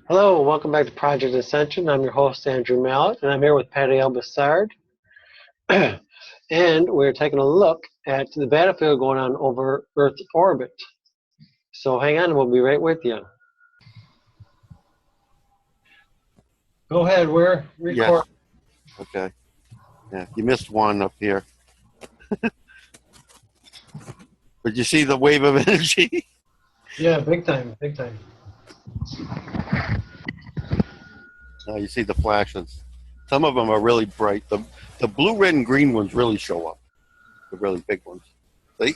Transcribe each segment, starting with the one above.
Hello, welcome back to Project Ascension. I'm your host, Andrew Mallet, and I'm here with Pattie Brassard. And we're taking a look at the battlefield going on over Earth's orbit. So hang on, we'll be right with you. Go ahead, we're recording. Yes. Okay. Yeah, you missed one up here. But you see the wave of energy? Yeah, big time, big time. You see the flashes. Some of them are really bright. The blue, red, and green ones really show up. The really big ones. See?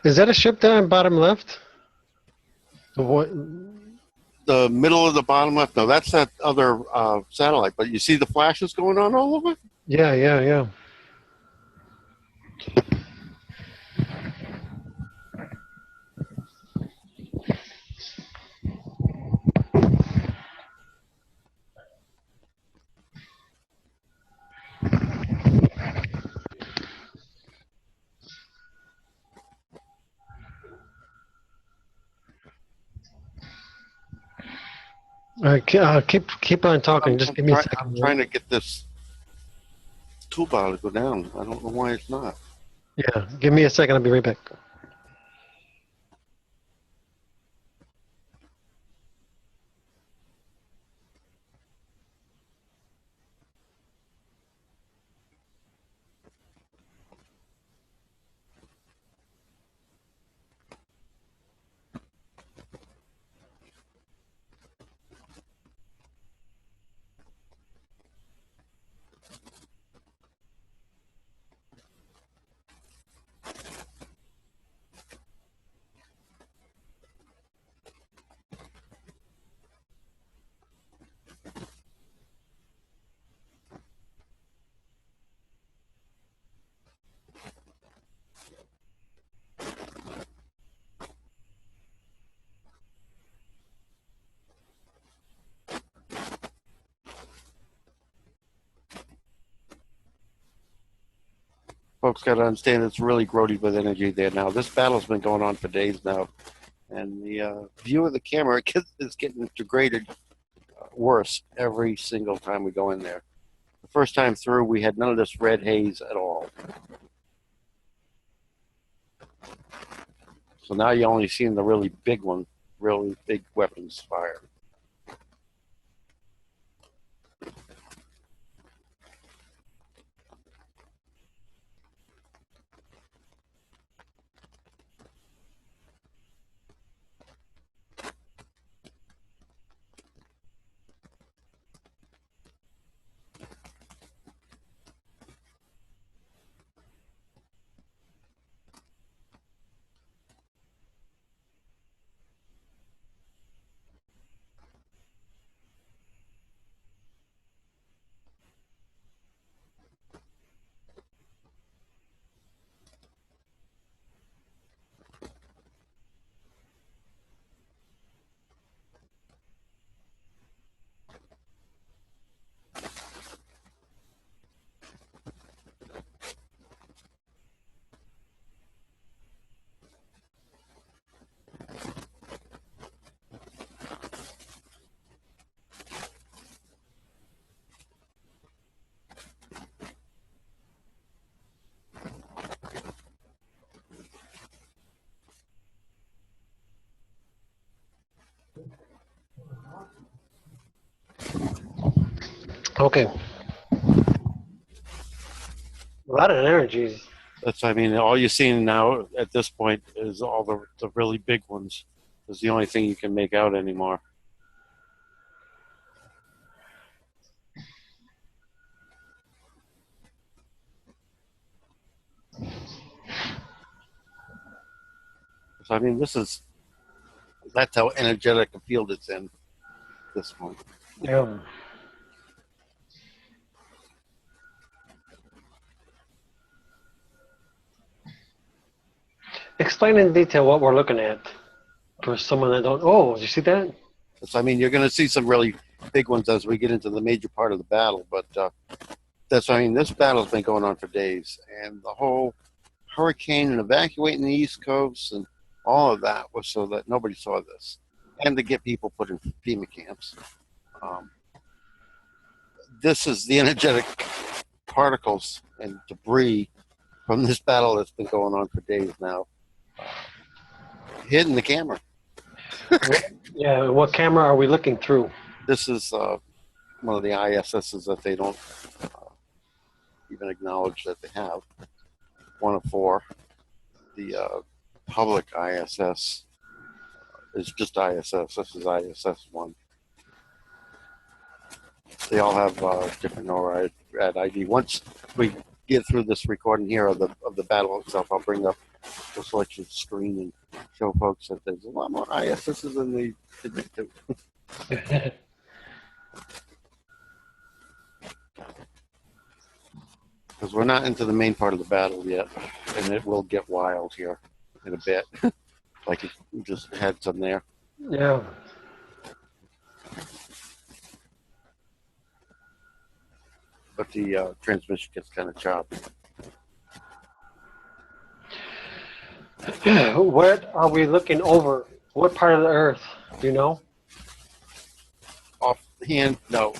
Is that a ship down bottom left? What? The middle of the bottom left. No, that's that other satellite. But you see the flashes going on all over? Yeah. Keep on talking. Just give me a second. I'm trying to get this toolbar to go down. I don't know why it's not. Yeah, give me a second. I'll be right back. Folks got to understand it's really grody with energy there now. This battle's been going on for days now. And the view of the camera is getting degraded worse every single time we go in there. The first time through, we had none of this red haze at all. So now you're only seeing the really big one, really big weapons fire. Okay. A lot of energies. I mean, all you're seeing now at this point is all the really big ones. Is the only thing you can make out anymore. So, I mean, that's how energetic a field it's in at this point. Yeah. Explain in detail what we're looking at for someone that don't. Oh, did you see that? So, I mean, you're going to see some really big ones as we get into the major part of the battle. But this battle's been going on for days. And the whole hurricane and evacuating the East Coast and all of that was so that nobody saw this. and to get people put in FEMA camps. This is the energetic particles and debris from this battle that's been going on for days now, hitting the camera. Yeah, what camera are we looking through? This is one of the ISSs that they don't even acknowledge that they have. One of four. The public ISS is just ISS. This is ISS 1. They all have different NORAD ID. Once we get through this recording here of the battle itself, I'll bring up the selection screen and show folks that there's a lot more ISSs than they admit to. Because we're not into the main part of the battle yet, and it will get wild here in a bit. Like it just had some there. Yeah. But the transmission gets kind of choppy. What are we looking over? What part of the Earth? Do you know? Offhand, no.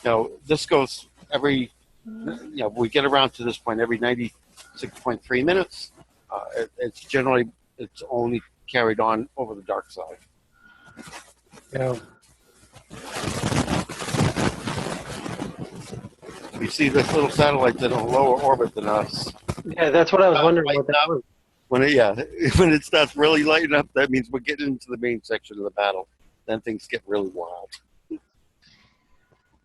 No. This goes every. We get around to this point every 96.3 minutes. It's only carried on over the dark side. Yeah. We see this little satellite in a lower orbit than us. Yeah, that's what I was wondering. What that was. When it starts really lighting up, that means we're getting into the main section of the battle. Then things get really wild.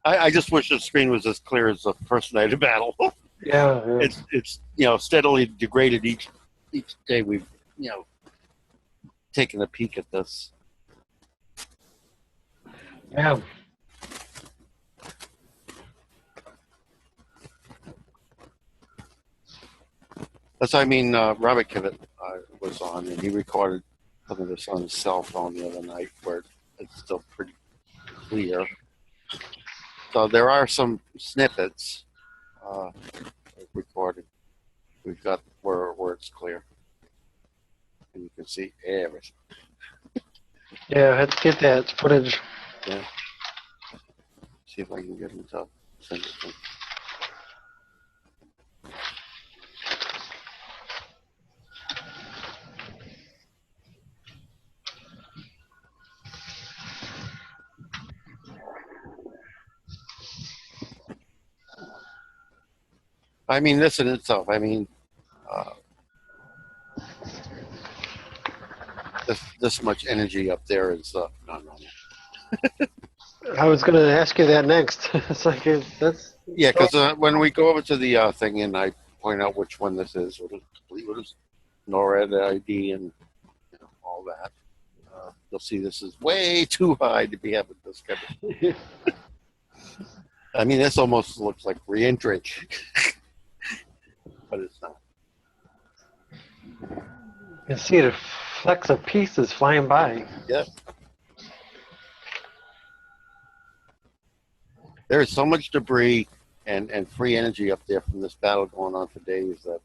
I just wish the screen was as clear as the first night of battle. Yeah. It's steadily degraded each day. We've taken a peek at this. Yeah. That's Robert Kivett was on, and he recorded some of this on his cell phone the other night, where it's still pretty clear. So there are some snippets recorded. We've got where it's clear, and you can see everything. Yeah, let's get that footage. Yeah. See if I can get him to send it to me. This in itself, this much energy up there is not normal. I was going to ask you that next. It's like that's. Yeah, because when we go over to the thing and I point out which one this is, what is NORAD ID and all that, you'll see this is way too high to be having this kind of. This almost looks like re-entry. But it's not. You see the flecks of pieces flying by. Yeah. There is so much debris and free energy up there from this battle going on for days that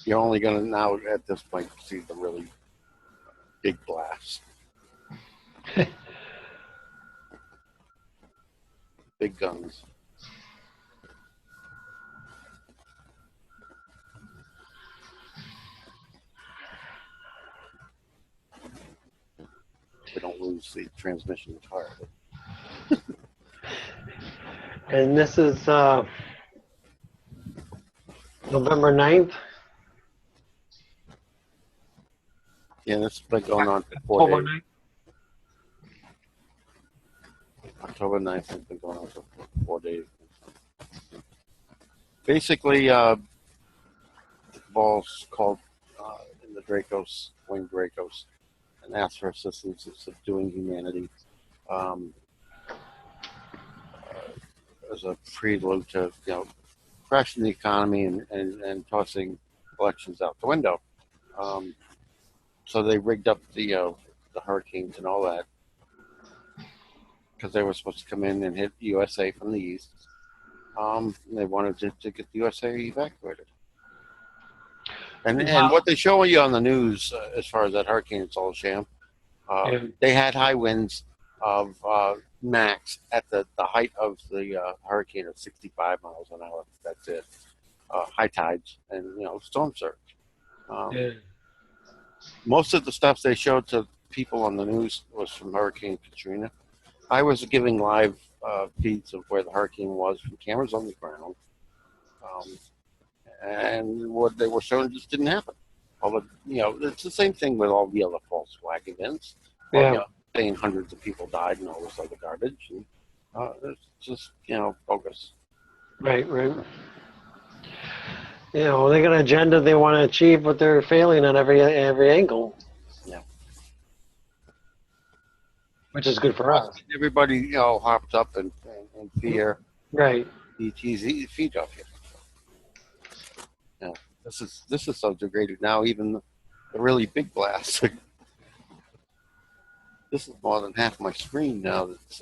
you're only going to now, at this point, see the really big blasts. Big guns. We don't lose the transmission entirely. And this is November 9th. Yeah, this has been going on for 4 October days. 9th. October 9th has been going on for 4 days. Basically, the ball's called in the Dracos, winged Dracos, and asked for assistance in subduing humanity as a prelude to crashing the economy and tossing elections out the window. So they rigged up the hurricanes and all that because they were supposed to come in and hit USA from the east. They wanted to get the USA evacuated. And what they show you on the news as far as that hurricane, it's all a sham. Yeah. They had high winds of max at the height of the hurricane of 65 miles an hour. That's it. High tides and storm surge. Um, Yeah. most of the stuff they showed to people on the news was from Hurricane Katrina. I was giving live feeds of where the hurricane was from cameras on the ground, and what they were showing just didn't happen. Although, it's the same thing with all the other false flag events. Well, Yeah. saying hundreds of people died and all this other garbage. And, it's just, bogus. Right. Right. They got an agenda they want to achieve, but they're failing on every angle. Yeah. Which is good for us. Everybody, hopped up in fear. Right. ET's feet off you. This is so degraded now. Even the really big blasts. This is more than half my screen now. That's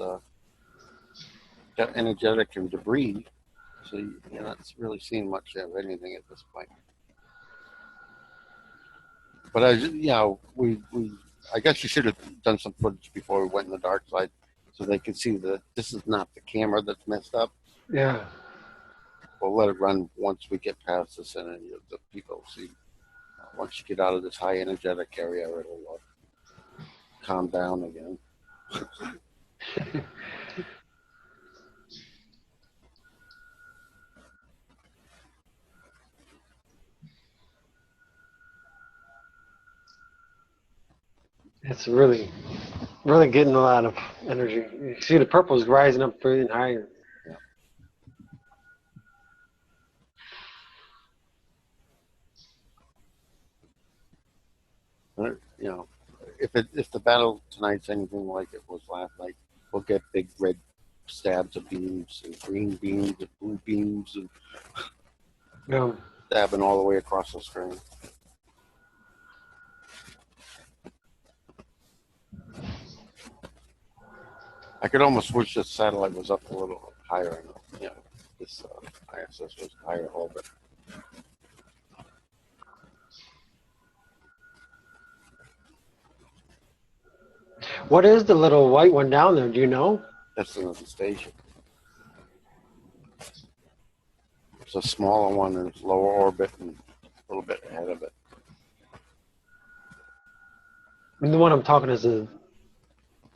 got energetic and debris. So you're not really seeing much of anything at this point. But I guess you should have done some footage before we went in the dark side, so they could see that this is not the camera that's messed up. Yeah. We'll let it run once we get past this, and then the people see. Once you get out of this high energetic area, it'll calm down again. It's really getting a lot of energy. You see the purple's rising up even higher. If the battle tonight's anything like it was last night, we'll get big red stabs of beams and green beams and blue beams and stabbing all the way across the screen. I could almost wish this satellite was up a little higher. This ISS was higher orbit. What is the little white one down there? Do you know? That's another station. It's a smaller one and it's lower orbit and a little bit ahead of it. And the one I'm talking is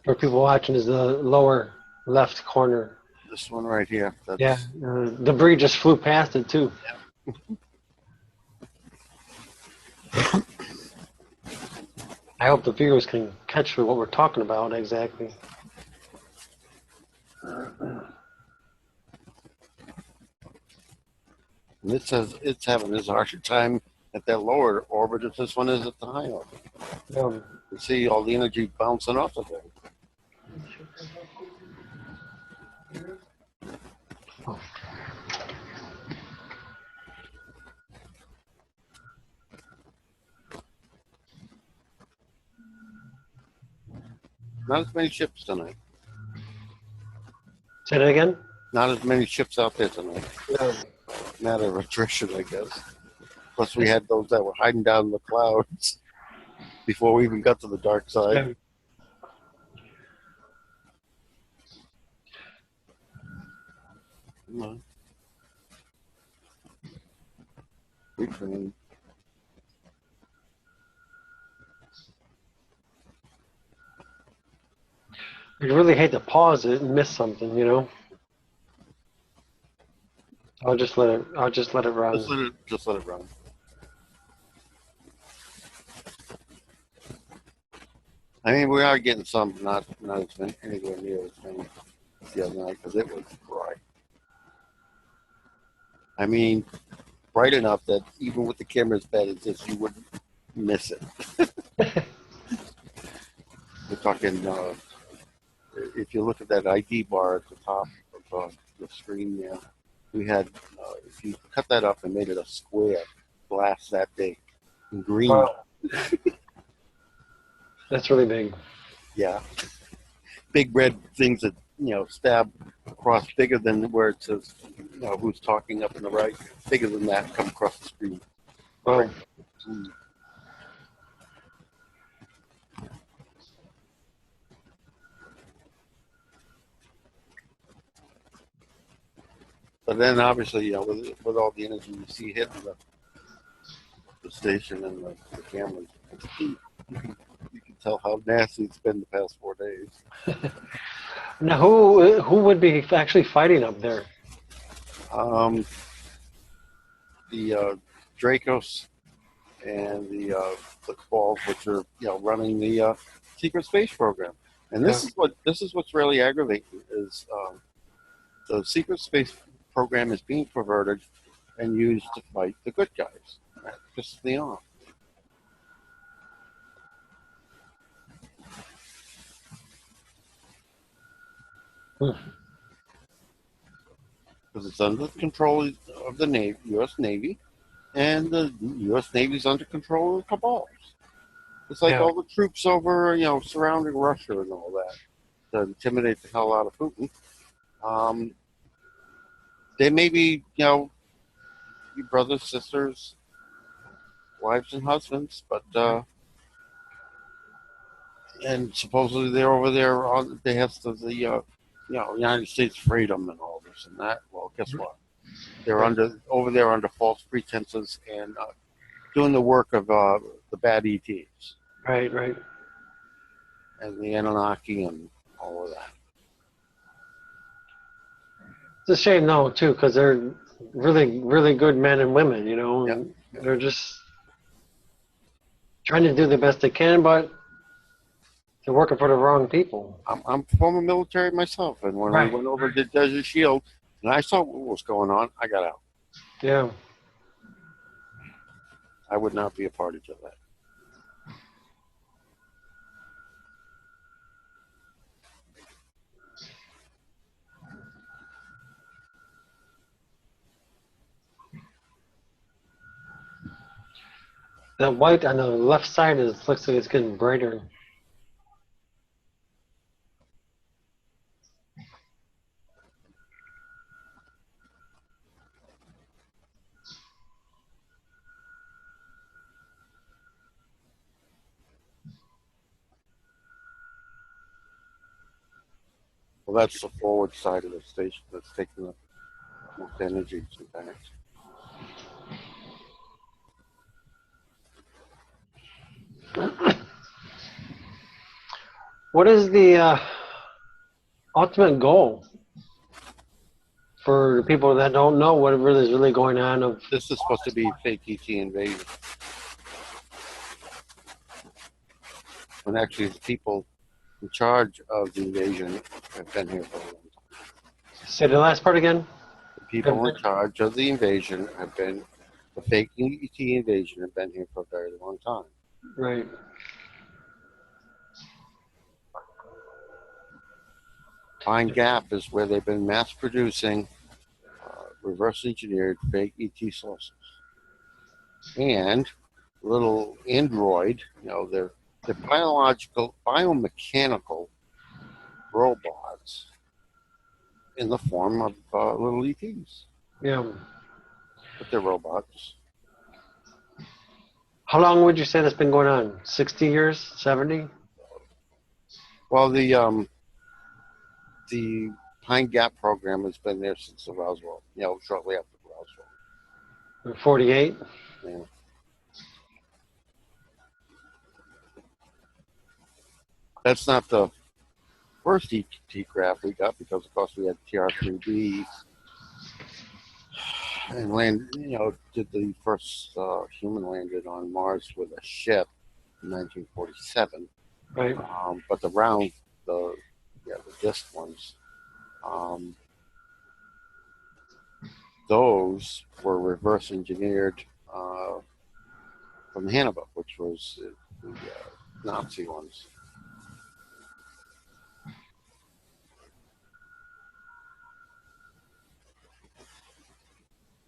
for people watching is the lower left corner. This one right here. Yeah, debris just flew past it too. Yeah. I hope the viewers can catch what we're talking about exactly. And it says it's having this harsher time at that lower orbit as this one is at the high orbit. You see all the energy bouncing off of it. Not as many ships tonight. Say that again? Not as many ships out there tonight. No. Matter of attrition, I guess. Plus, we had those that were hiding down in the clouds before we even got to the dark side. Yeah. Come on. Retrain. You really hate to pause it and miss something, I'll just let it run. Just let it run. I mean, we are getting some, not as many, anywhere near as many the other night because it was dry. I mean, bright enough that even with the camera's bad as this, you wouldn't miss it. We're talking. If you look at that ID bar at the top of the screen there, we had, if you cut that up and made it a square, blast that big in green. Wow. That's really big. Yeah. Big red things that, stab across bigger than where it says, who's talking up in the right, bigger than that come across the screen. Wow. But then obviously, with all the energy you see hitting the station and the cameras, you can tell how nasty it's been the past 4 days. Now, who would be actually fighting up there? The Dracos and the Balls, which are running the secret space program, and this is what's really aggravating is the secret space program is being perverted and used to fight the good guys. That pisses me off. Because it's under the control of the Navy, U.S. Navy, and the U.S. Navy's under control of the cabals. It's like all the troops over, surrounding Russia and all that to intimidate the hell out of Putin. They may be, your brothers, sisters, wives, and husbands, but and supposedly they're over there on the behest of the, United States freedom and all this and that. Well, guess what? They're over there under false pretenses and doing the work of the bad ETs. Right. And the Anunnaki and all of that. It's a shame, though, too, because they're really, really good men and women, and they're just trying to do the best they can, but they're working for the wrong people. I'm former military myself, and when we went over to Desert Shield, and I saw what was going on, I got out. Yeah. I would not be a party to that. That white on the left side looks like it's getting brighter. Well, that's the forward side of the station that's taking the most energy sometimes. What is the ultimate goal for the people that don't know what really is really going on? This is supposed to be fake ET invasion. When actually the people in charge of the invasion have been here for a long time. Say the last part again. The people in charge of the invasion have been, the fake ET invasion have been here for a very long time. Right. Pine Gap is where they've been mass producing reverse engineered fake ET sources. And little android, they're biomechanical robots in the form of little ETs. Yeah. But they're robots. How long would you say that's been going on? 60 years? 70? Well, the Pine Gap program has been there since the Roswell, shortly after Roswell. 48? Yeah. That's not the first ET craft we got, because of course we had TR-3B and did the first human landed on Mars with a ship in 1947. Right. But the disc ones, those were reverse engineered from Hannibal, which was the Nazi ones.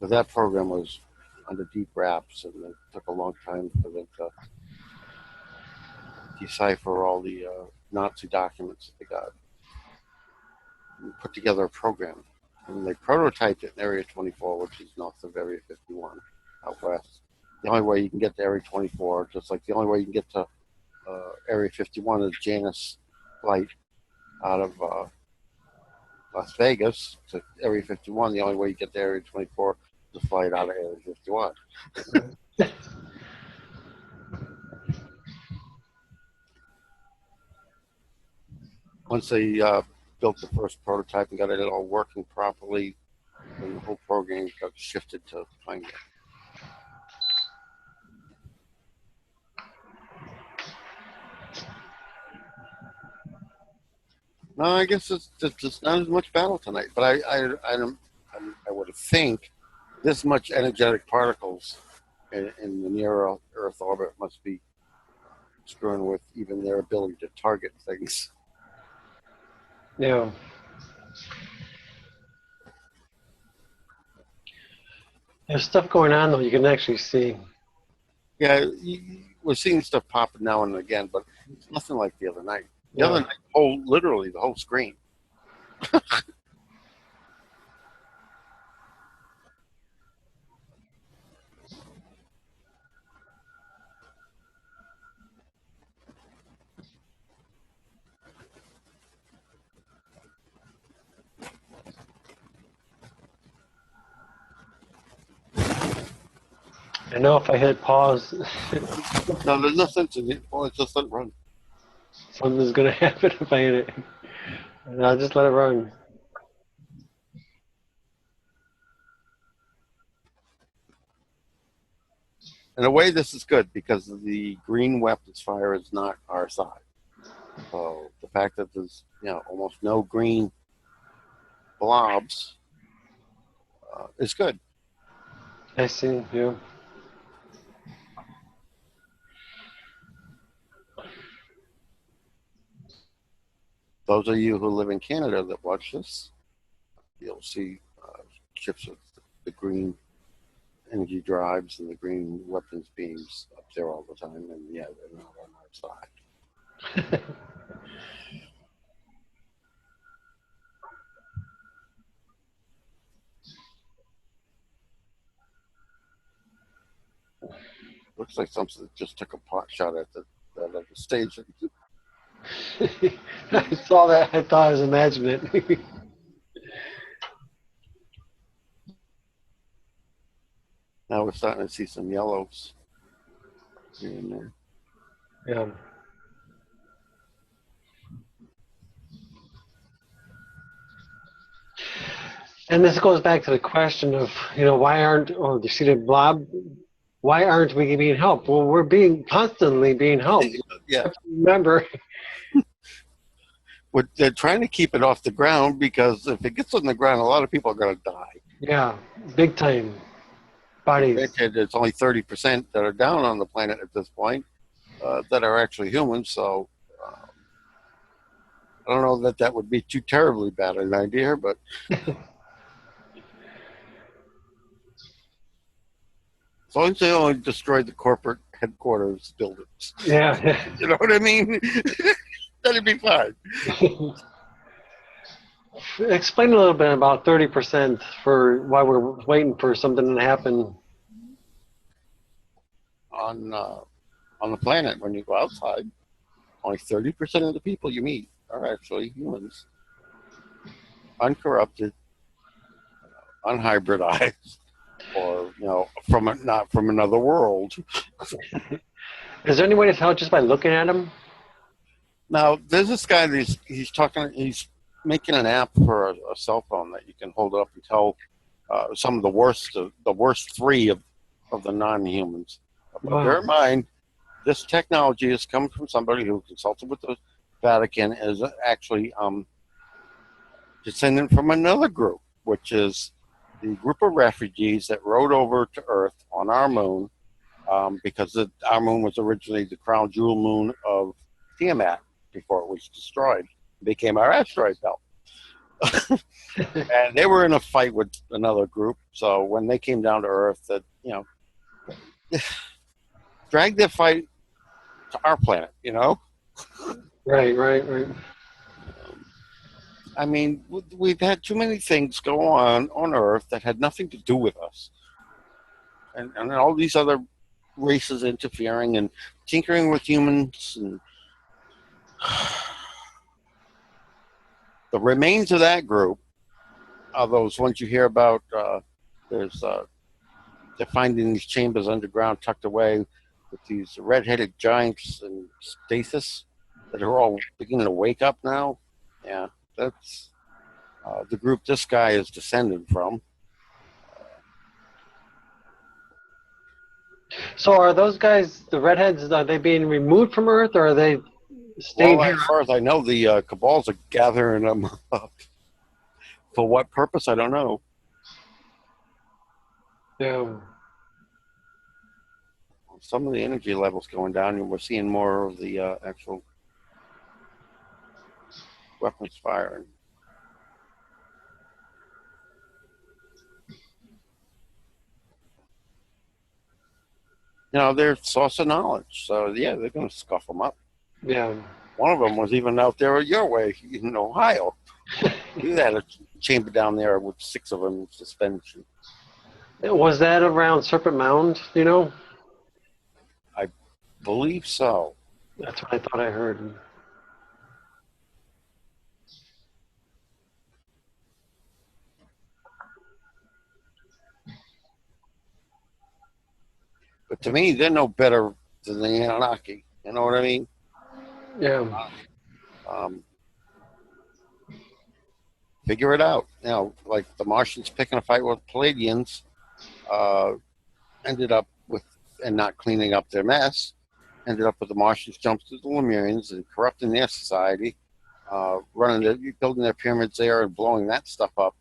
But that program was under deep wraps, and it took a long time for them to decipher all the Nazi documents that they got and put together a program. And they prototyped it in Area 24, which is north of Area 51, out west. The only way you can get to Area 24, just like the only way you can get to Area 51 is Janus Flight out of Las Vegas to Area 51. The only way you get to Area 24 is to fly it out of Area 51. Once they built the first prototype and got it all working properly, then the whole program got shifted to flying it. No, I guess it's just not as much battle tonight. But I would think this much energetic particles in the near Earth orbit must be screwing with even their ability to target things. Yeah. There's stuff going on though. You can actually see. Yeah, we're seeing stuff popping now and again, but it's nothing like the other night. The Yeah. other night, literally the whole screen. I know if I hit pause, No, there's no sense in it. Well, it's just let it run. something's gonna happen if I hit it. And I'll just let it run. In a way, this is good because the green weapons fire is not our side. So the fact that there's almost no green blobs is good. I see. Yeah. Those of you who live in Canada that watch this, you'll see ships with the green energy drives and the green weapons beams up there all the time, and yeah, they're not on our side. Looks like something that just took a pot shot at the stage. I saw that. I thought I was imagining it. Now we're starting to see some yellows here and there. Yeah. And this goes back to the question of, why aren't, or the seated blob, why aren't we being helped? Well, we're constantly being helped. Yeah. Remember. They're trying to keep it off the ground because if it gets on the ground, a lot of people are going to die. Yeah, big time. Bodies. Granted, it's only 30% that are down on the planet at this point that are actually humans, so I don't know that would be too terribly bad an idea, but as long as they only destroyed the corporate headquarters buildings. Yeah. You know what I mean? That'd be fine. Explain a little bit about 30% for why we're waiting for something to happen. On the planet, when you go outside, only 30% of the people you meet are actually humans. Uncorrupted, unhybridized, or not from another world. Is there any way to tell just by looking at them? Now, there's this guy that he's making an app for a cell phone that you can hold up and tell some of the worst three of the non-humans. But Wow. bear in mind, this technology has come from somebody who consulted with the Vatican, is actually descendant from another group, which is the group of refugees that rode over to Earth on our moon, because our moon was originally the crown jewel moon of Tiamat before it was destroyed. It became our asteroid belt. And they were in a fight with another group, so when they came down to Earth, dragged their fight to our planet, Right. I mean, we've had too many things go on Earth that had nothing to do with us. And all these other races interfering and tinkering with humans. And the remains of that group are those ones you hear about. There's they're finding these chambers underground, tucked away, with these red-headed giants and stasis that are all beginning to wake up now. Yeah, that's the group this guy is descended from. So are those guys, the redheads, are they being removed from Earth, or are they staying Well, here? as far as I know, the cabals are gathering them up. For what purpose, I don't know. Yeah. Some of the energy levels going down, and we're seeing more of the actual weapons firing. You know, they're source of knowledge, so yeah, they're going to scuff them up. Yeah. One of them was even out there your way in Ohio. You had a chamber down there with 6 of them in suspension. Was that around Serpent Mound, you know? I believe so. That's what I thought I heard. But to me, they're no better than the Anunnaki. You know what I mean? Yeah. Um, Figure it out. You know, like the Martians picking a fight with Palladians, ended up with, and not cleaning up their mess, ended up with the Martians jumping to the Lemurians and corrupting their society, building their pyramids there and blowing that stuff up,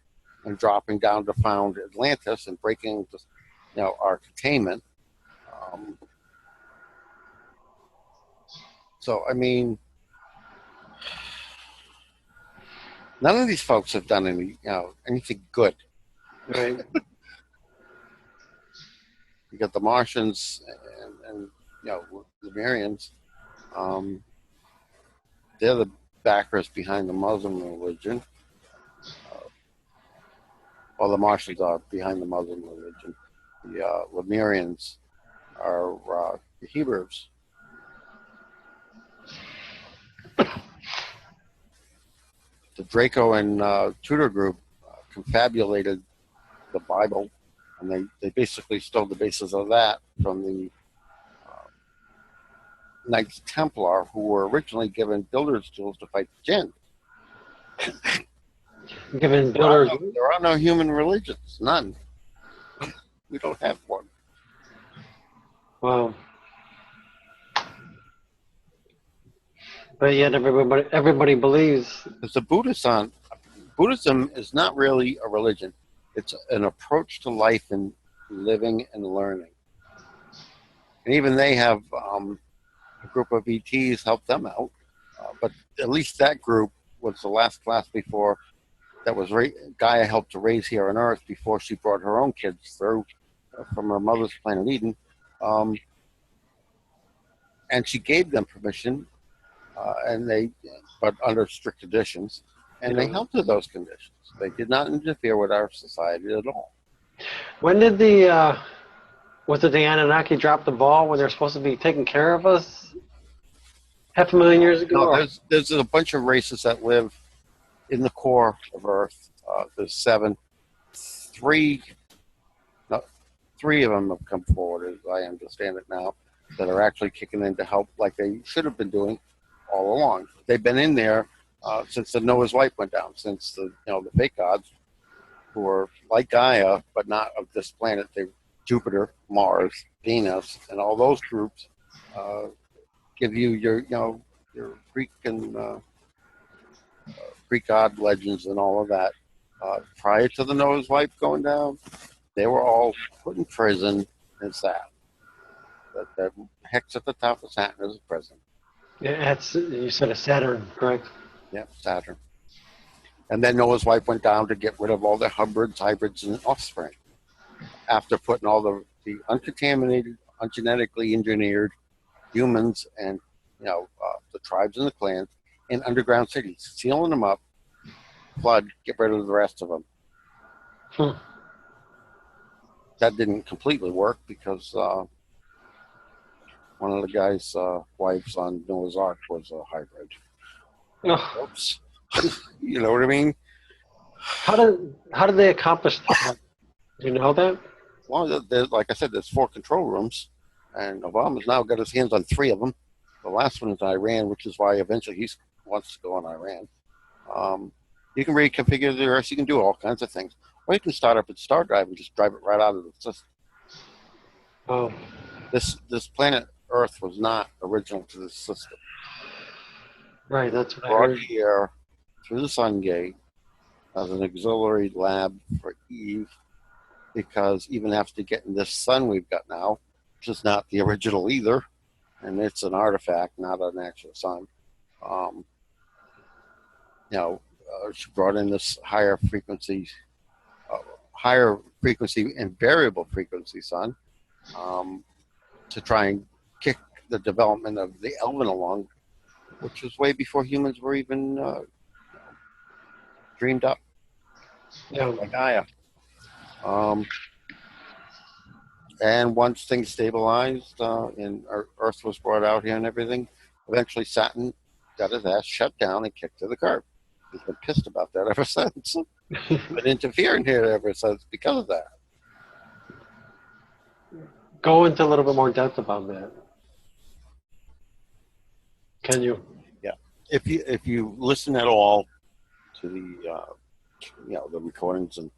and dropping down to found Atlantis and breaking, our containment. So I mean, none of these folks have done anything good. Right. You got the Martians and the Lemurians. They're the backers behind the Muslim religion. Well, the Martians are behind the Muslim religion. The Lemurians are the Hebrews. The Draco and Tudor group confabulated the Bible, and they basically stole the basis of that from the Knights Templar, who were originally given builders' tools to fight the jinn. Given builders. There are no human religions, none. We don't have one. Wow. But yet everybody believes. Because Buddhism is not really a religion. It's an approach to life and living and learning. And even they have a group of ETs help them out. But at least that group was the last class before that was Gaia helped to raise here on Earth before she brought her own kids through from her mother's planet Eden. And she gave them permission, but under strict conditions, and they held to those conditions. They did not interfere with our society at all. When did was it the Anunnaki drop the ball when they're supposed to be taking care of us? 500,000 years ago? No, there's a bunch of races that live in the core of Earth. There's 7. 3 of them have come forward, as I understand it now, that are actually kicking in to help like they should have been doing all along. They've been in there since the Noah's light went down, since the fake gods, who are like Gaia but not of this planet. They Jupiter, Mars, Venus, and all those groups give you your Greek and Greek god legends and all of that. Prior to the Noah's light going down, they were all put in prison as that. That hex at the top of Saturn is a prison. Yeah, you said a Saturn, correct? Yeah, Saturn. And then Noah's wife went down to get rid of all the hybrids, and offspring. After putting all the uncontaminated, ungenetically engineered humans and the tribes and the clans in underground cities, sealing them up, flood, get rid of the rest of them. That didn't completely work because one of the guys' wives on Noah's Ark was a hybrid. Oh. Oops. You know what I mean? How did they accomplish that? Do you know that? Well, like I said, there's 4 control rooms, and Obama's now got his hands on 3 of them. The last one is Iran, which is why eventually he wants to go on Iran. You can reconfigure the Earth. You can do all kinds of things. Or you can start up at star drive and just drive it right out of the system. Oh, This planet Earth was not original to this system. right. That's what I Brought heard. here through the Sun Gate as an auxiliary lab for Eve, because even after getting this sun we've got now, which is not the original either, and it's an artifact, not an actual sun. She brought in this higher frequency and variable frequency sun to try and kick the development of the Elven along, which was way before humans were even dreamed up Yeah. by Gaia. And once things stabilized and Earth was brought out here and everything, eventually Saturn got his ass shut down and kicked to the curb. He's been pissed about that ever since. Been interfering here ever since because of that. Go into a little bit more depth about that. Can you? Yeah, if you listen at all to the the recordings and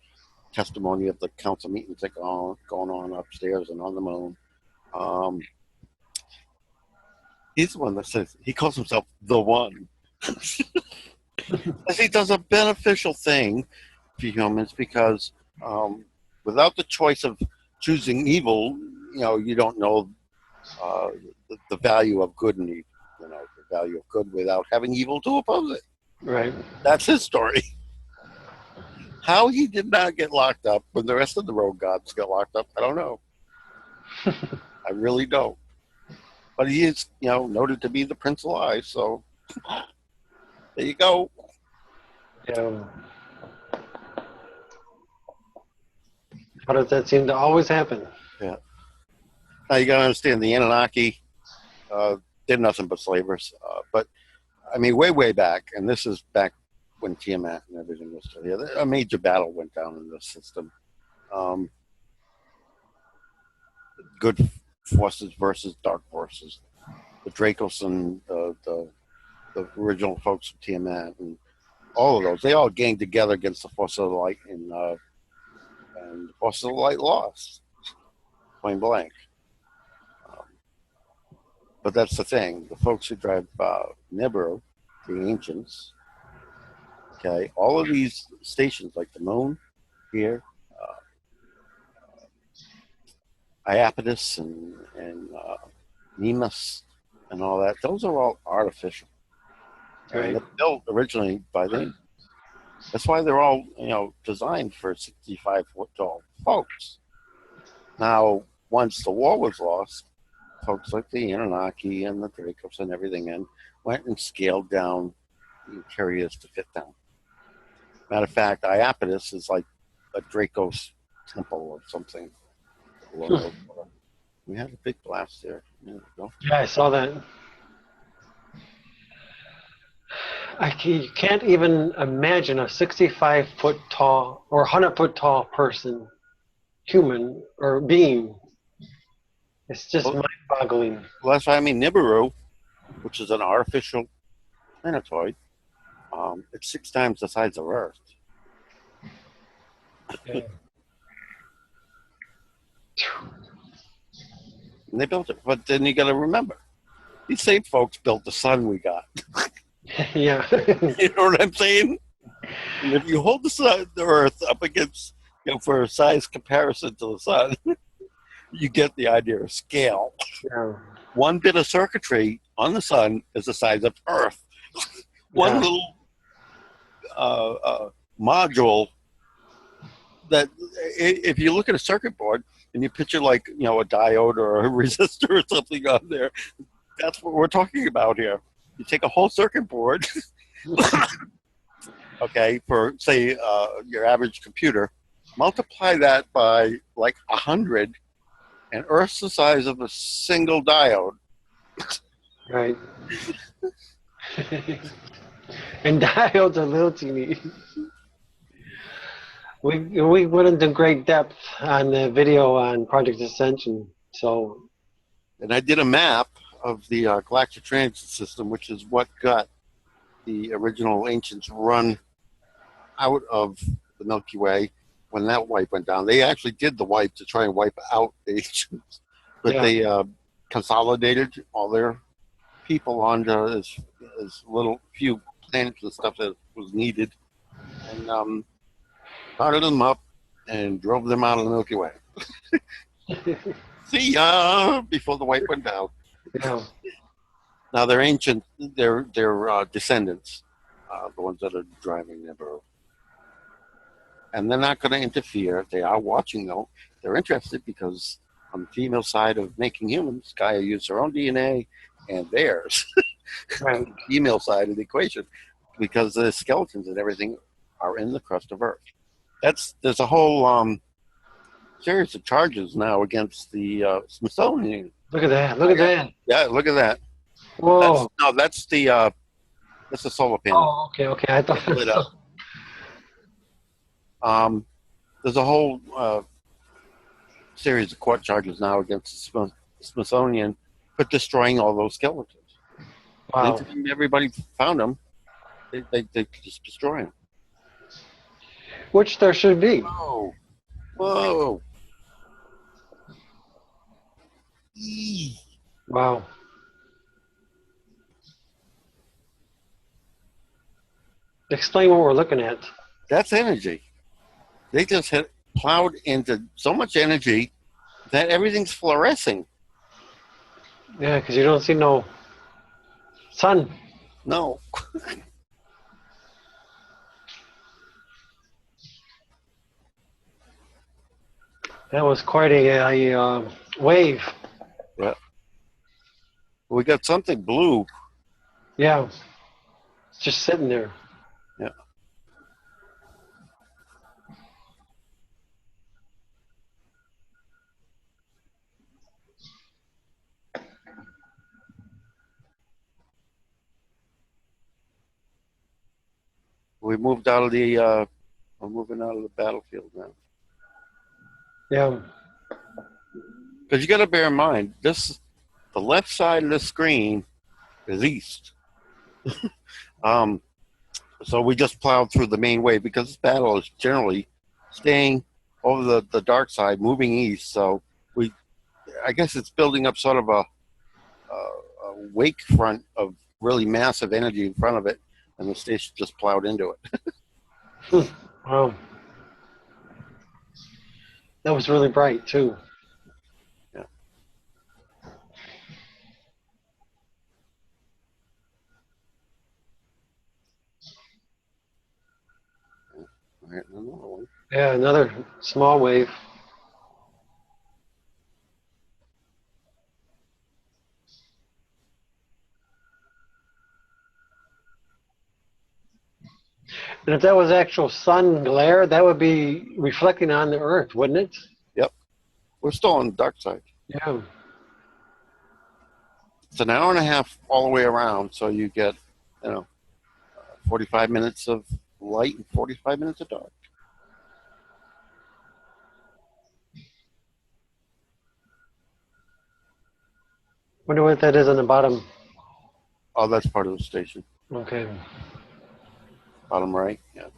testimony of the council meetings that going on upstairs and on the moon, he's the one that says he calls himself the one. He does a beneficial thing for humans because without the choice of choosing evil, you don't know the value of good and evil. The value of good without having evil to oppose it. Right. That's his story. How he did not get locked up when the rest of the road gods got locked up, I don't know. I really don't. But he is, noted to be the Prince of Lies, so there you go. Yeah. How does that seem to always happen? Yeah. Now you got to understand the Anunnaki did nothing but slavers. But I mean, way back, and this is back when Tiamat and everything was still here. A major battle went down in this system. Good forces versus dark forces. The Dracos and the original folks of Tiamat and all of those, they all ganged together against the Force of the Light, and the Force of the Light lost, point blank. But that's the thing. The folks who drive Nibiru, the ancients, okay, all of these stations like the moon here, Iapetus and Nemus and all that, those are all artificial. Right. And they're built originally by them. That's why they're all, designed for 65-foot tall folks. Now, once the war was lost, folks like the Anunnaki and the Dracos and everything went and scaled down the interiors to fit them. Matter of fact, Iapetus is like a Dracos temple or something. We had a big blast there. There we go. Yeah, I saw that. You can't even imagine a 65-foot tall or 100-foot tall person, human or being. It's just mind-boggling. Well, that's why I mean Nibiru, which is an artificial planetoid. It's 6 times the size of Earth. Yeah. And they built it. But then you got to remember, these same folks built the sun we got. Yeah. You know what I'm saying? And if you hold the Earth up against, for a size comparison to the sun, you get the idea of scale. Yeah. One bit of circuitry on the sun is the size of Earth. One little module that, if you look at a circuit board and you picture like, a diode or a resistor or something on there, that's what we're talking about here. You take a whole circuit board, okay, for, say, your average computer, multiply that by like 100, and Earth's the size of a single diode. Right. And diodes are little teeny. we went into great depth on the video on Project Ascension. So And I did a map of the galactic transit system, which is what got the original ancients run out of the Milky Way when that wipe went down. They actually did the wipe to try and wipe out the ancients, but yeah, they consolidated all their people onto as little few planets and stuff that was needed, and started them up and drove them out of the Milky Way. See ya before the wipe went down. yeah. Now they're ancient. They're descendants, the ones that are driving their boat, and they're not going to interfere. They are watching though. They're interested because on the female side of making humans, Gaia used her own DNA and theirs. Right. Female side of the equation, because the skeletons and everything are in the crust of Earth. There's a whole series of charges now against the Smithsonian. Look at that! Look at that! Yeah, look at that. Whoa! That's the solar panel. Oh, okay, okay. I thought Lit up. There's a whole series of court charges now against the Smithsonian for destroying all those skeletons. Wow. Everybody found them. They just destroy them. Which there should be. Whoa. Whoa. Eee. Wow. Explain what we're looking at. That's energy. They just plowed into so much energy that everything's fluorescing. Yeah, because you don't see no sun. No. That was quite a wave. Yeah. We got something blue. Yeah. It's just sitting there. Yeah. We moved out of the we're moving out of the battlefield now. Yeah. Because you got to bear in mind, the left side of the screen is east. So we just plowed through the main way because this battle is generally staying over the dark side, moving east. So I guess it's building up sort of a wake front of really massive energy in front of it, and the station just plowed into it. Wow. That was really bright too. Yeah. All right, another one. Yeah, another small wave. And if that was actual sun glare, that would be reflecting on the Earth, wouldn't it? Yep. We're still on the dark side. Yeah. It's an hour and a half all the way around, so you get, 45 minutes of light and 45 minutes of dark. Wonder what that is on the bottom. Oh, that's part of the station. Okay. Bottom right. Yeah.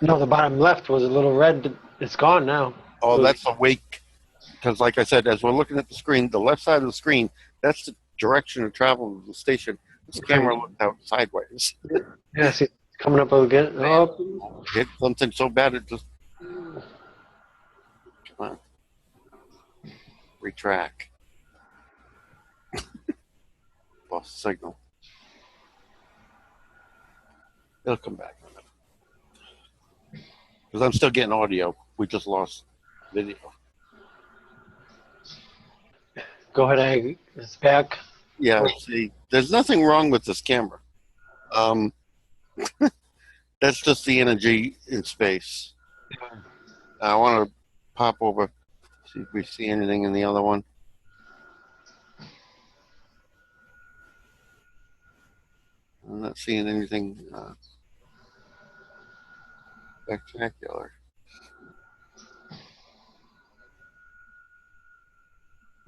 No, the bottom left was a little red. It's gone now. Oh, that's a wake. Because, like I said, as we're looking at the screen, the left side of the screen, that's the direction of travel of the station. This camera looked out sideways. Yeah, see, it's coming up again. Oh. Hit something so bad it just. Come on. Retract. Lost signal. It'll come back. Because I'm still getting audio. We just lost video. Go ahead, Ag. It's back. Yeah, see, there's nothing wrong with this camera. That's just the energy in space. I want to pop over, see if we see anything in the other one. I'm not seeing anything spectacular.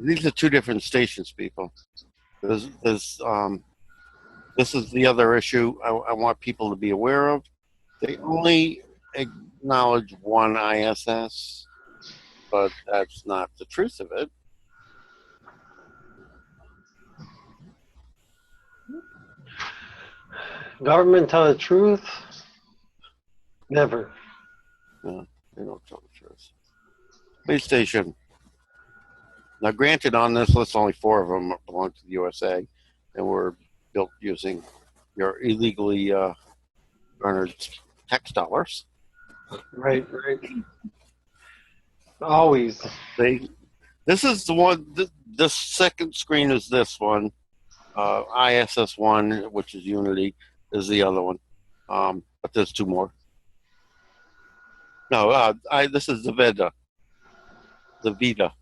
These are two different stations, people. There's this is the other issue I want people to be aware of. They only acknowledge one ISS, but that's not the truth of it. Government tell the truth? Never. No, they don't tell the truth. Space station. Now, granted, on this list, only 4 of them belong to the USA, and were built using your illegally garnered tax dollars. Right, right. Always. This is the one. This second screen is this one. ISS 1, which is Unity, is the other one. But there's 2 more. No, this is the Veda. The Vita.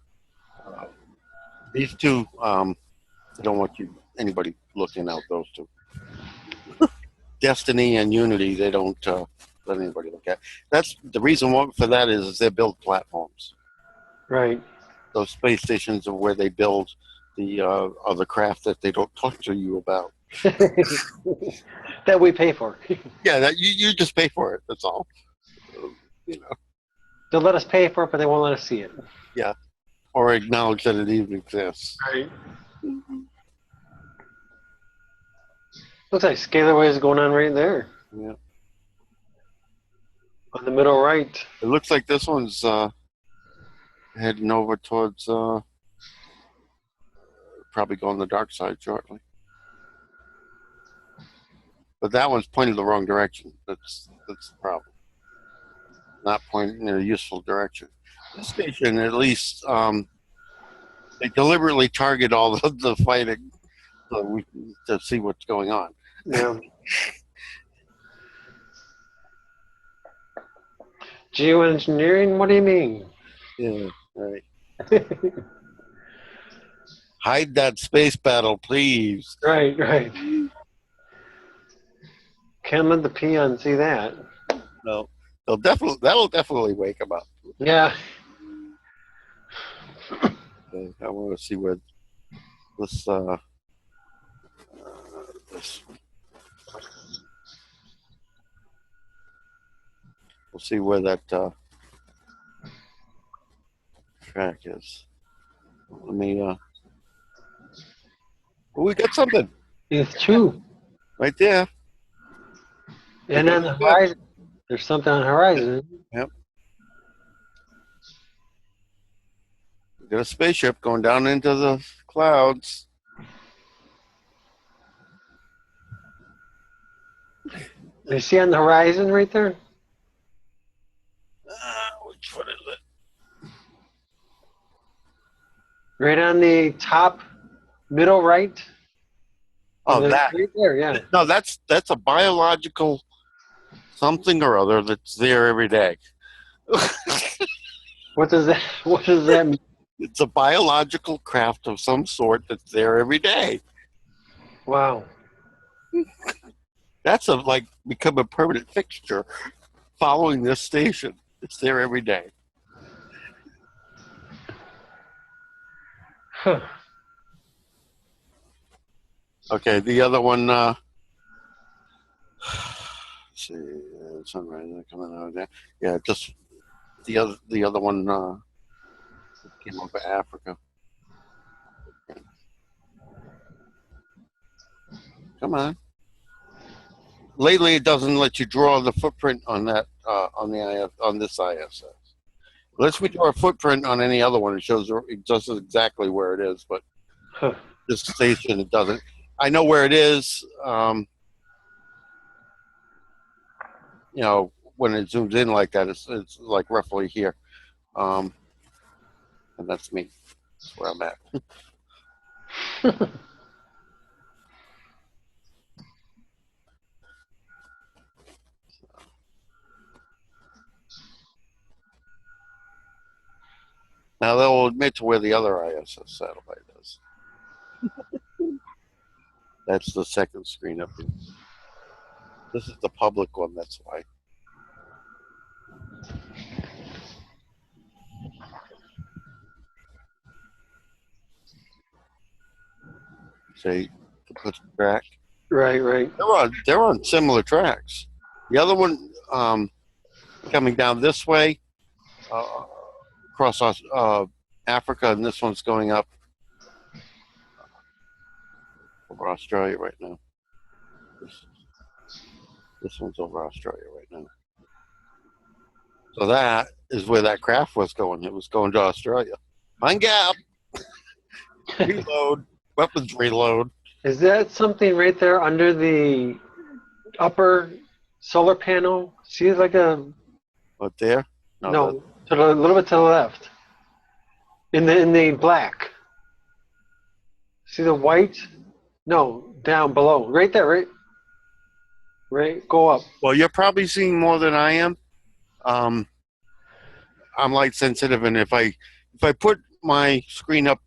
These 2, I don't want anybody looking out those 2. Destiny and Unity, they don't let anybody look at. That's the reason for that is they build platforms. Right. Those space stations are where they build the other craft that they don't talk to you about. That we pay for. Yeah, that you just pay for it. That's all. You know. They'll let us pay for it, but they won't let us see it. Yeah, or acknowledge that it even exists. Right. Looks like scalar waves going on right there. Yeah. On the middle right. It looks like this one's heading over towards probably going the dark side shortly. But that one's pointing the wrong direction. That's the problem. Not pointing in a useful direction. This station, at least, they deliberately target all the fighting to see what's going on. Yeah. Geoengineering? What do you mean? Yeah, right. Hide that space battle, please. Right, right. Can't let the peon see that. No, that'll definitely wake them up. Yeah. Okay, I want to see where this this. We'll see where that track is. Let me. Oh, we got something It's true. right there. And on the horizon, there's something on the horizon. Yep. We got a spaceship going down into the clouds. You see on the horizon right there? Which one is it? Right on the top middle right. Oh, that. Right there, yeah. No, that's a biological something or other that's there every day. What does that mean? It's a biological craft of some sort that's there every day. Wow. That's become a permanent fixture following this station. It's there every day. Huh. Okay, the other one. Let's see, sunrise coming out there. Yeah, just the other one came over Africa. Come on. Lately, it doesn't let you draw the footprint on that on this ISS. Unless we draw a footprint on any other one, it shows exactly where it is. But Huh. this station, it doesn't. I know where it is. You know, when it zooms in like that, it's like roughly here, and that's me. That's where I'm at. Now they'll admit to where the other ISS satellite is. That's the second screen up here. This is the public one, that's why. say, to put the track. Right, right. They're on similar tracks. The other one coming down this way across Africa, and this one's going up over Australia right now. This one's over Australia right now. So that is where that craft was going. It was going to Australia. Pine Gap. Reload. Weapons reload. Is that something right there under the upper solar panel? See, like a What there? no, to the, a little bit to the left. In the black. See the white? No, down below. Right there, right? Right, go up. Well, you're probably seeing more than I am. I'm light sensitive, and if I put my screen up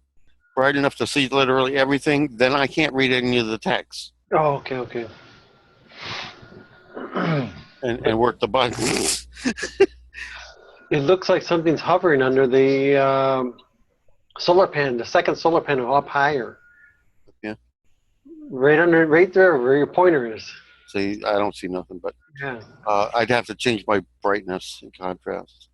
bright enough to see literally everything, then I can't read any of the text. Oh, okay, okay. and work the buttons. It looks like something's hovering under the solar panel, the second solar panel up higher. Yeah. Right there where your pointer is. See, I don't see nothing, but Yeah. I'd have to change my brightness and contrast.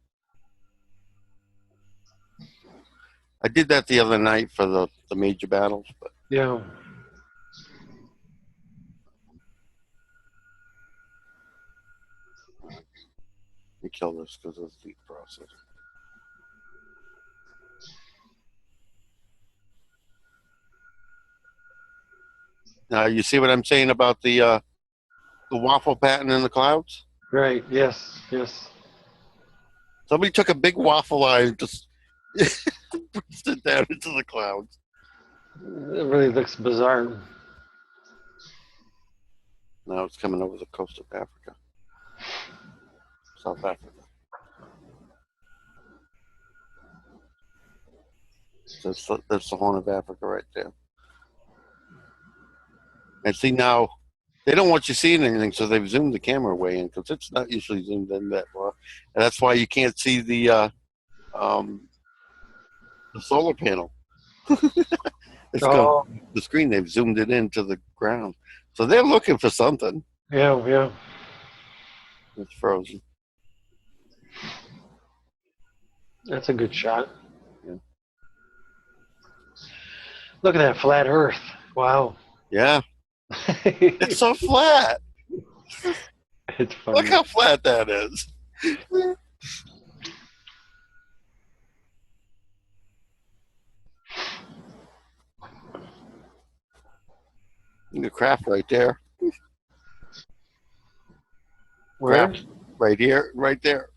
I did that the other night for the major battles, but Yeah. let me kill this because of the process. Now you see what I'm saying about the waffle pattern in the clouds? Right. Yes. Yes. Somebody took a big waffle line and just pushed it down into the clouds. It really looks bizarre. Now it's coming over the coast of Africa. South Africa. That's the Horn of Africa right there. And see now, they don't want you seeing anything, so they've zoomed the camera way in because it's not usually zoomed in that far, and that's why you can't see the solar panel. It's the screen. They've zoomed it into the ground, so they're looking for something. Yeah. Yeah. It's frozen. That's a good shot. Yeah. Look at that flat Earth. Wow. Yeah. It's so flat. It's funny. Look how flat that is. The craft right there. Where? Craft right here, right there.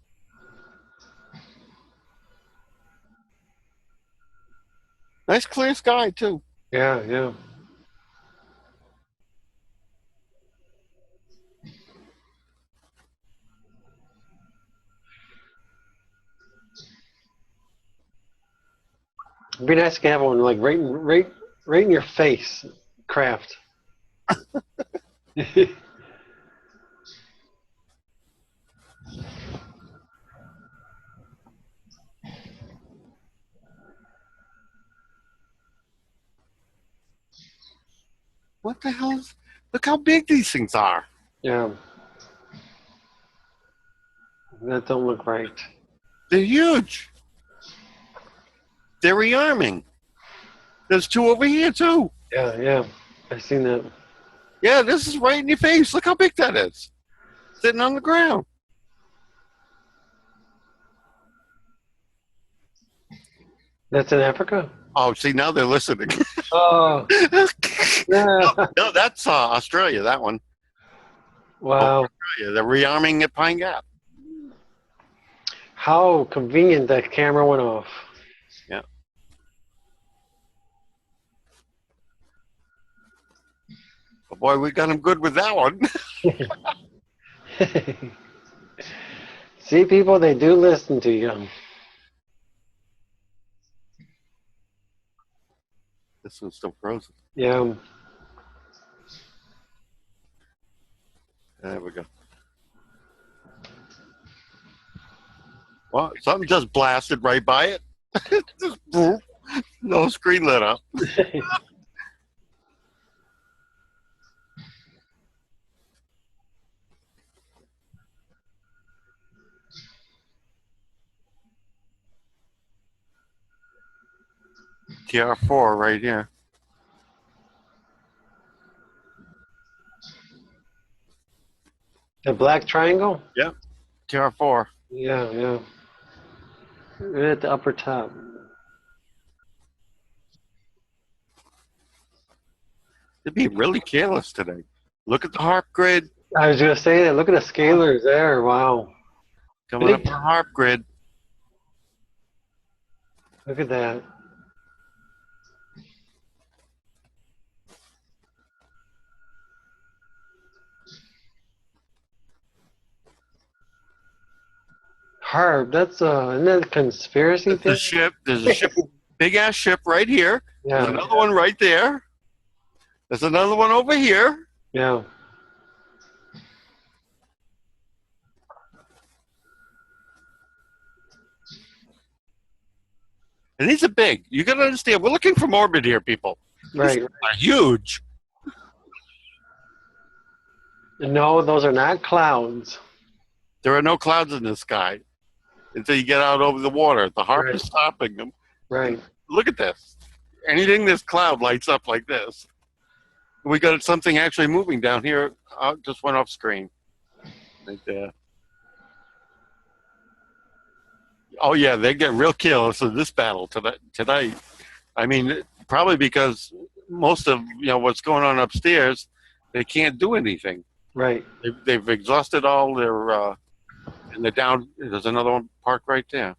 Nice clear sky too. Yeah. Yeah. It'd be nice to have one like right in your face, craft. What the hell is? Look how big these things are. Yeah. That don't look right. They're huge. They're rearming. There's two over here too. Yeah, yeah. I've seen that. Yeah, this is right in your face. Look how big that is. Sitting on the ground. That's in Africa? Oh, see, now they're listening. Oh. Yeah. No, that's Australia, that one. Wow. Australia. They're rearming at Pine Gap. How convenient that camera went off. Yeah. Oh boy, we got him good with that one. See, people, they do listen to you. This one's still frozen. Yeah. There we go. Well, something just blasted right by it. Just, no screen lit up. TR4 right here. The black triangle? Yep, TR4. Yeah, yeah. Right at the upper top. They're being really careless today. Look at the harp grid I was gonna say that. Look at the scalars there. Wow. coming up Big. on harp grid. Look at that. Harp. That's isn't that a conspiracy There's a thing? ship. There's a ship, big ass ship right here. There's Yeah, another one right there. There's another one over here. yeah. And these are big. You got to understand, we're looking from orbit here, people. These Right. are huge. No, those are not clouds. There are no clouds in the sky until you get out over the water. The harp Right. is stopping them. Right. Look at this. Anything this cloud lights up like this. We got something actually moving down here. Just went off screen. Right there. Oh yeah, they get real careless in this battle tonight. I mean, probably because most of what's going on upstairs, they can't do anything. Right. They've exhausted all their, and they're down. There's another one parked right there.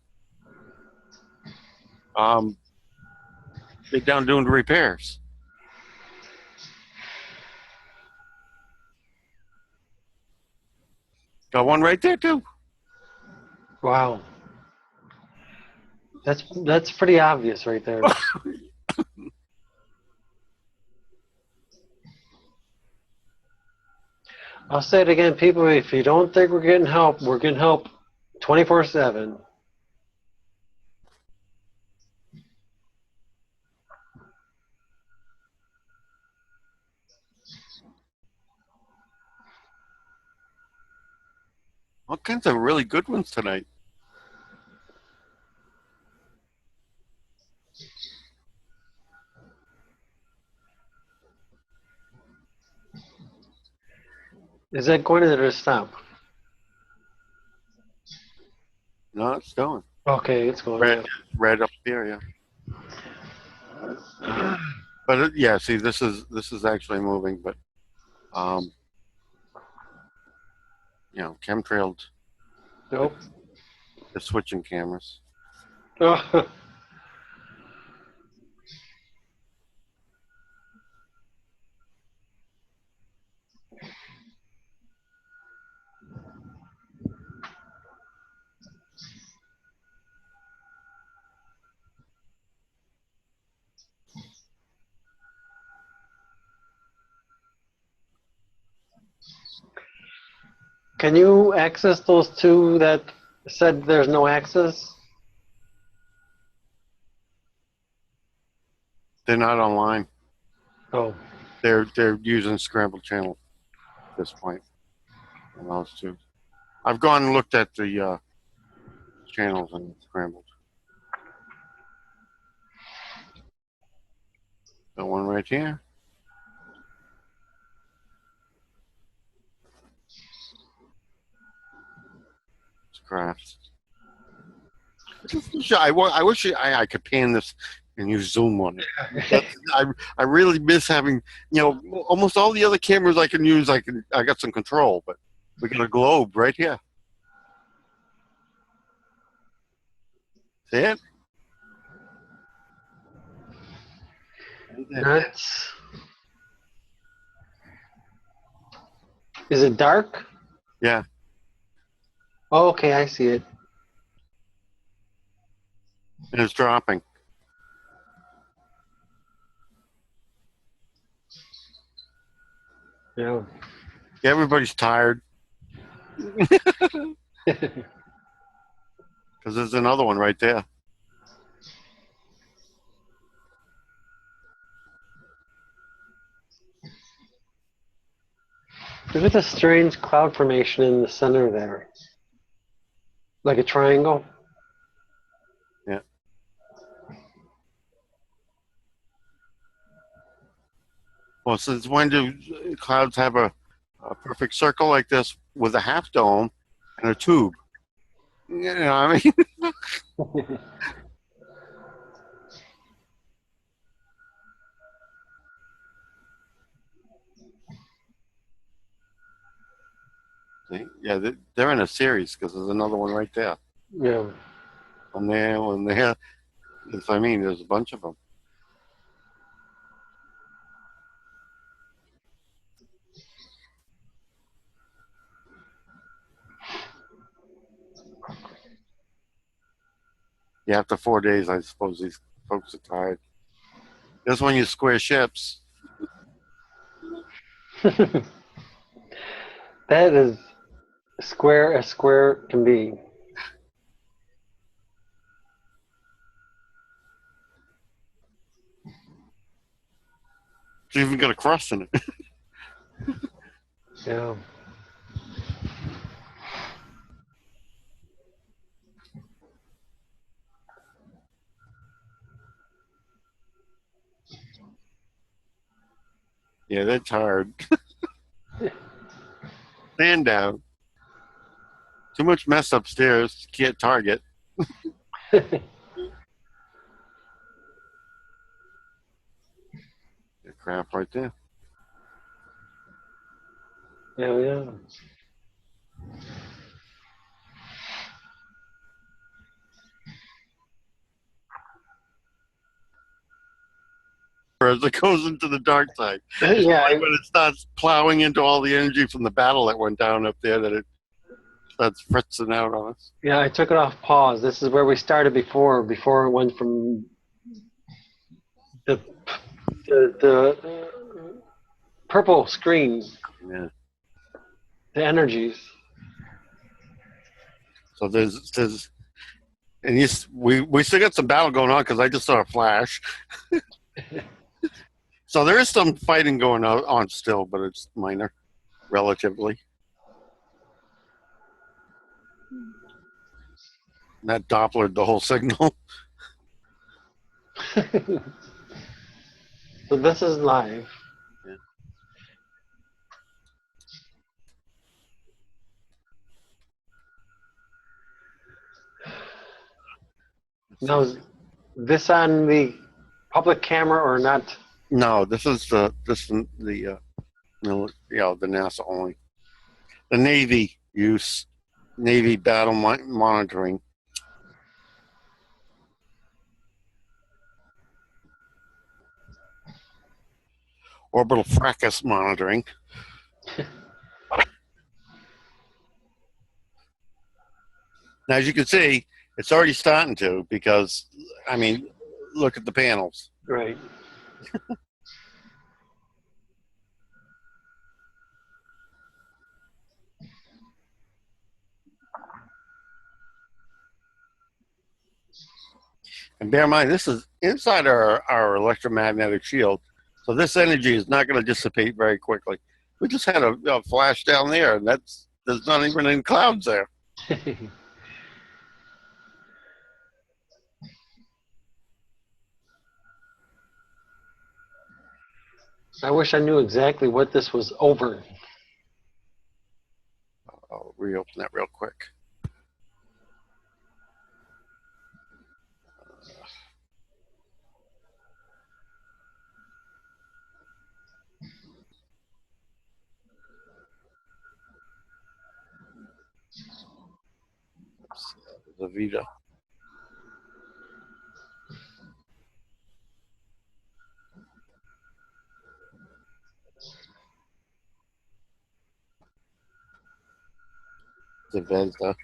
They're down doing repairs. Got one right there too. Wow. That's pretty obvious right there. I'll say it again, people. If you don't think we're getting help 24/7. All kinds of really good ones tonight. Is that going to the stop? No, it's going. Okay, it's going. Red up there, yeah. But yeah, see, this is actually moving, but chemtrailed. Nope. They're switching cameras. Oh. Can you access those two that said there's no access? They're not online. Oh, They're using scrambled channel at this point. And those two. I've gone and looked at the channels and scrambled. Got one right here. It's crafts. I wish I could pan this and use zoom on it. I really miss having almost all the other cameras I can use. I got some control, but we got a globe right here. See it? nuts. Is it dark? Yeah. Oh, okay, I see it. And it's dropping. Yeah. Everybody's tired because there's another one right there. Look at the strange cloud formation in the center there. Like a triangle. Yeah. Well, since when do clouds have a perfect circle like this with a half dome and a tube? You know, I mean, yeah, they're in a series because there's another one right there. Yeah. One there. If I mean, there's a bunch of them. Yeah, after 4 days, I suppose these folks are tired. That's when you square ships. That is square as square can be. It's even got a crust in it. Yeah. Yeah, they're tired. Stand down. Too much mess upstairs. Can't target. Crap right there. Yeah, yeah. As it goes into the dark side. It's Yeah, only when it starts plowing into all the energy from the battle that went down up there that it starts fritzing out on us. yeah, I took it off pause. This is where we started before it went from the the purple screen, Yeah. the energies. So there's and we still got some battle going on because I just saw a flash. So there is some fighting going on still, but it's minor, relatively. And that Dopplered the whole signal. So this is live. Yeah. Now, is this on the public camera or not? No, this is the the NASA only. The Navy use Navy battle monitoring. Orbital fracas monitoring. Now, as you can see, it's already starting to because, I mean, look at the panels. Right. And bear in mind, this is inside our electromagnetic shield. So this energy is not going to dissipate very quickly. We just had a flash down there, and there's not even any clouds there. I wish I knew exactly what this was over. I'll reopen that real quick. The Vita. The Vesda.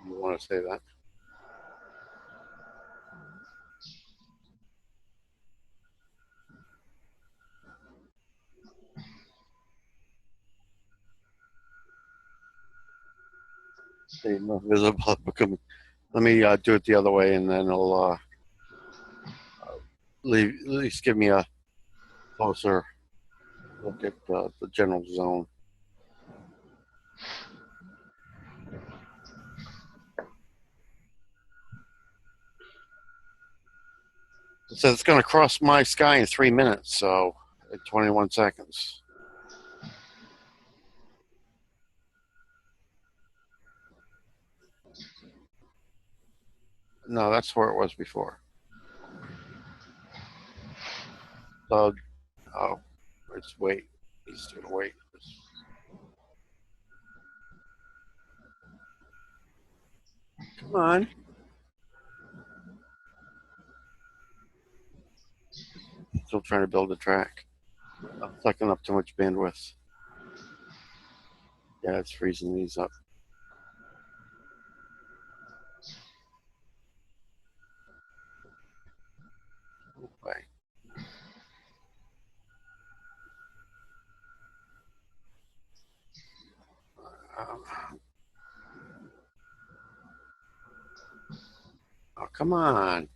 You want to say that? Stay more visible. Let me do it the other way, and then it'll at least give me a closer look at the general zone. It says it's going to cross my sky in 3 minutes, so at 21 seconds. No, that's where it was before. So, oh, let's wait. He's gonna wait. Come on. Still trying to build a track. I'm sucking up too much bandwidth. Yeah, it's freezing these up. Okay. Um, oh, come on.